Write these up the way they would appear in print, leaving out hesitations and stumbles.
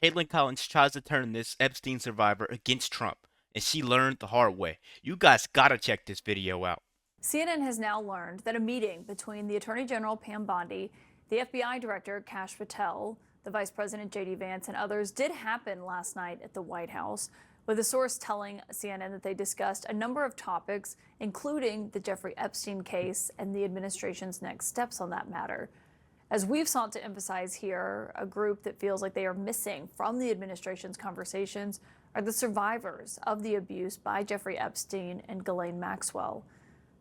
Caitlin Collins tries to turn this Epstein survivor against Trump, and she learned the hard way. You guys gotta check this video out. CNN has now learned that a meeting between the Attorney General Pam Bondi, the FBI Director Cashapp, the Vice President J.D. Vance, and others did happen last night at the White House, with a source telling CNN that they discussed a number of topics, including the Jeffrey Epstein case and the administration's next steps on that matter. As we've sought to emphasize here, a group that feels like they are missing from the administration's conversations are the survivors of the abuse by Jeffrey Epstein and Ghislaine Maxwell.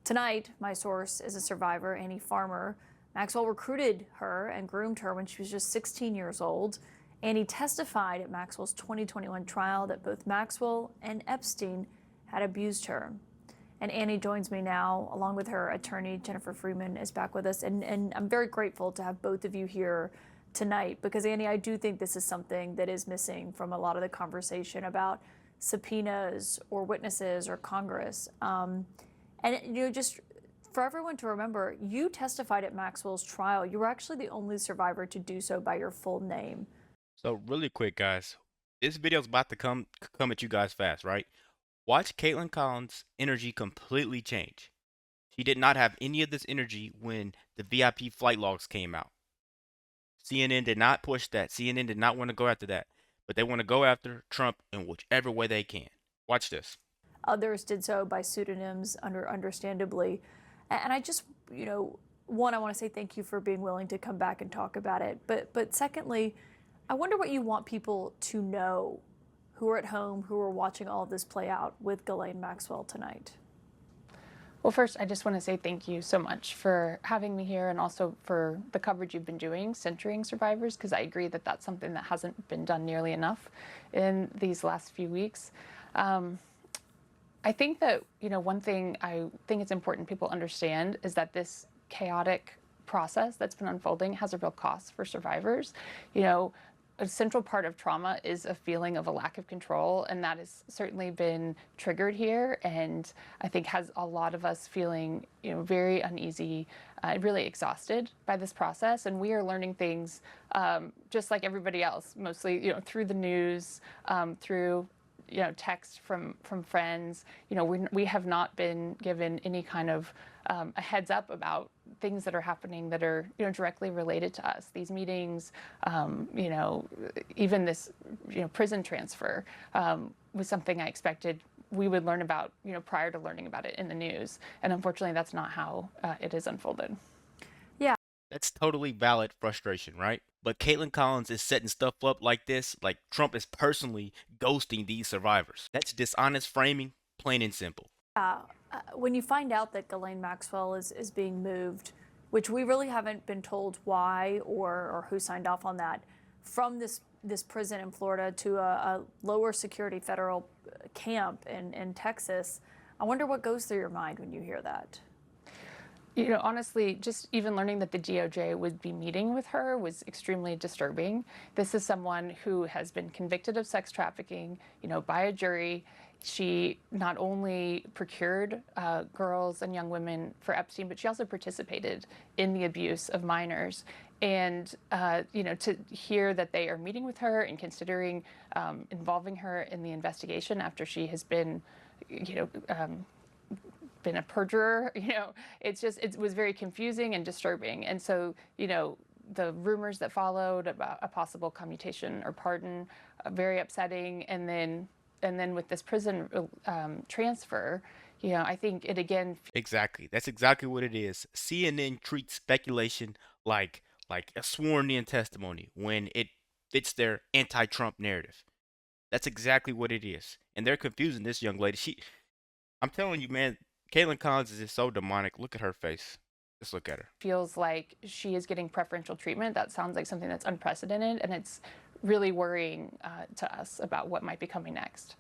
Tonight, my source is a survivor, Annie Farmer. Maxwell recruited her and groomed her when she was just 16 years old. Annie testified at Maxwell's 2021 trial that both Maxwell and Epstein had abused her. And Annie joins me now, along with her attorney, Jennifer Freeman, is back with us. And I'm very grateful to have both of you here tonight because, Annie, I do think this is something that is missing from a lot of the conversation about subpoenas or witnesses or Congress. Just for everyone to remember, you testified at Maxwell's trial. You were actually the only survivor to do so by your full name. So really quick, guys, this video's about to come at you guys fast, right? Watch Caitlin Collins' energy completely change. She did not have any of this energy when the VIP flight logs came out. CNN did not push that. CNN did not want to go after that. But they want to go after Trump in whichever way they can. Watch this. Others did so by pseudonyms, understandably. And I just, one, I want to say thank you for being willing to come back and talk about it. But secondly, I wonder what you want people to know who are at home, who are watching all of this play out with Ghislaine Maxwell tonight. Well, first, I just want to say thank you so much for having me here and also for the coverage you've been doing centering survivors, because I agree that that's something that hasn't been done nearly enough in these last few weeks. I think that, one thing I think it's important people understand is that this chaotic process that's been unfolding has a real cost for survivors. A central part of trauma is a feeling of a lack of control, and that has certainly been triggered here, and I think has a lot of us feeling, very uneasy, really exhausted by this process. And we are learning things just like everybody else, mostly, through the news, through text from friends. We have not been given any kind of a heads up about things that are happening that are directly related to us. These meetings, even this prison transfer was something I expected we would learn about prior to learning about it in the news. And unfortunately, that's not how it has unfolded. Yeah. That's totally valid frustration, right? But Caitlin Collins is setting stuff up like this, like Trump is personally ghosting these survivors. That's dishonest framing, plain and simple. When you find out that Ghislaine Maxwell is being moved, which we really haven't been told why or who signed off on that, from this prison in Florida to a lower security federal camp in Texas, I wonder what goes through your mind when you hear that. Honestly, just even learning that the DOJ would be meeting with her was extremely disturbing. This is someone who has been convicted of sex trafficking, by a jury. She not only procured girls and young women for Epstein, but she also participated in the abuse of minors. And, to hear that they are meeting with her and considering involving her in the investigation after she has been, been a perjurer, it was very confusing and disturbing. And so, the rumors that followed about a possible commutation or pardon, very upsetting. And then with this prison transfer, I think it again. Exactly. That's exactly what it is. CNN treats speculation like a sworn-in testimony when it fits their anti-Trump narrative. That's exactly what it is. And they're confusing this young lady. I'm telling you, man, Caitlin Collins is just so demonic. Look at her face. Just look at her. Feels like she is getting preferential treatment. That sounds like something that's unprecedented, and it's really worrying to us about what might be coming next.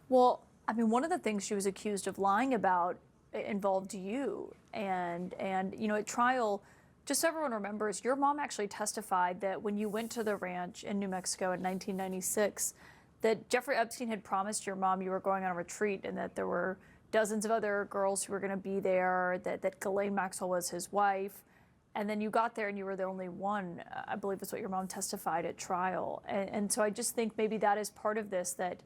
Well, one of the things she was accused of lying about involved you, and at trial, just so everyone remembers, your mom actually testified that when you went to the ranch in New Mexico in 1996, that Jeffrey Epstein had promised your mom you were going on a retreat and that there were dozens of other girls who were going to be there, that Ghislaine Maxwell was his wife. And then you got there and you were the only one. I believe that's what your mom testified at trial. And so I just think maybe that is part of this, that,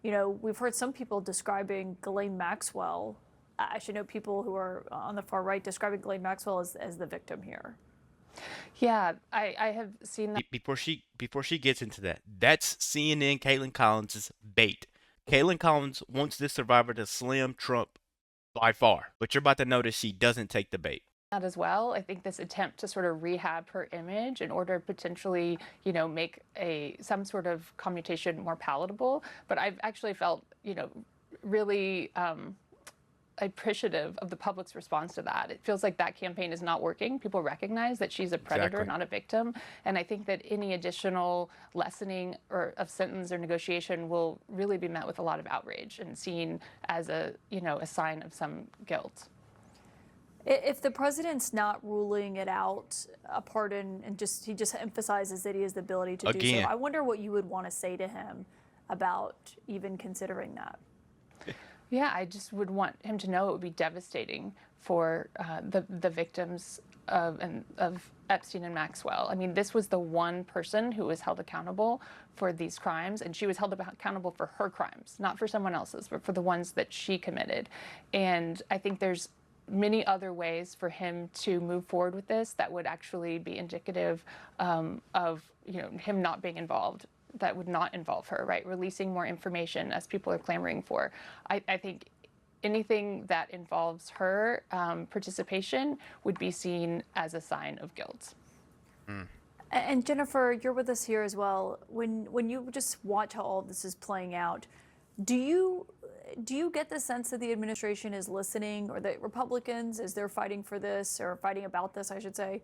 you know, we've heard some people describing Ghislaine Maxwell. I should know people who are on the far right describing Ghislaine Maxwell as the victim here. Yeah, I have seen that. Before she gets into that, that's CNN Caitlin Collins' bait. Caitlin Collins wants this survivor to slam Trump by far, but you're about to notice she doesn't take the bait. That as well. I think this attempt to sort of rehab her image in order to potentially, you know, make some sort of commutation more palatable. But I've actually felt, you know, really appreciative of the public's response to that. It feels like that campaign is not working. People recognize that she's a predator, not a victim. And I think that any additional lessening or of sentence or negotiation will really be met with a lot of outrage and seen as a, you know, a sign of some guilt. If the president's not ruling it out, a pardon, and he just emphasizes that he has the ability to do so, I wonder what you would want to say to him about even considering that. Yeah, I just would want him to know it would be devastating for the victims of Epstein and Maxwell. I mean, this was the one person who was held accountable for these crimes, and she was held accountable for her crimes, not for someone else's, but for the ones that she committed. And I think there's many other ways for him to move forward with this that would actually be indicative of, you know, him not being involved, that would not involve her, right? Releasing more information as people are clamoring for. I think anything that involves her participation would be seen as a sign of guilt. And Jennifer, you're with us here as well. When you just watch how all of this is playing out, do you get the sense that the administration is listening, or that Republicans, as they're fighting for this, or fighting about this, I should say,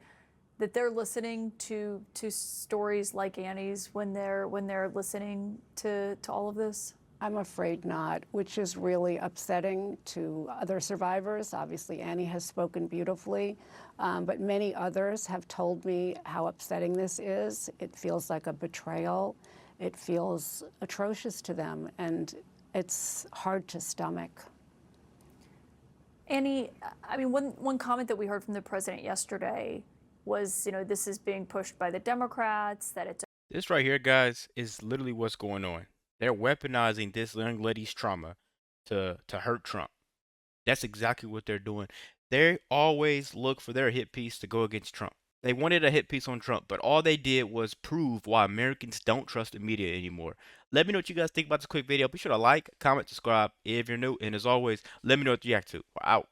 that they're listening to stories like Annie's when they're listening to all of this? I'm afraid not, which is really upsetting to other survivors. Obviously, Annie has spoken beautifully, but many others have told me how upsetting this is. It feels like a betrayal. It feels atrocious to them, and it's hard to stomach. Annie, I mean, one comment that we heard from the president yesterday was, you know, this is being pushed by the Democrats, that it's... This right here, guys, is literally what's going on. They're weaponizing this young lady's trauma to hurt Trump. That's exactly what they're doing. They always look for their hit piece to go against Trump. They wanted a hit piece on Trump, but all they did was prove why Americans don't trust the media anymore. Let me know what you guys think about this quick video. Be sure to like, comment, subscribe if you're new. And as always, let me know what you react to. We're out.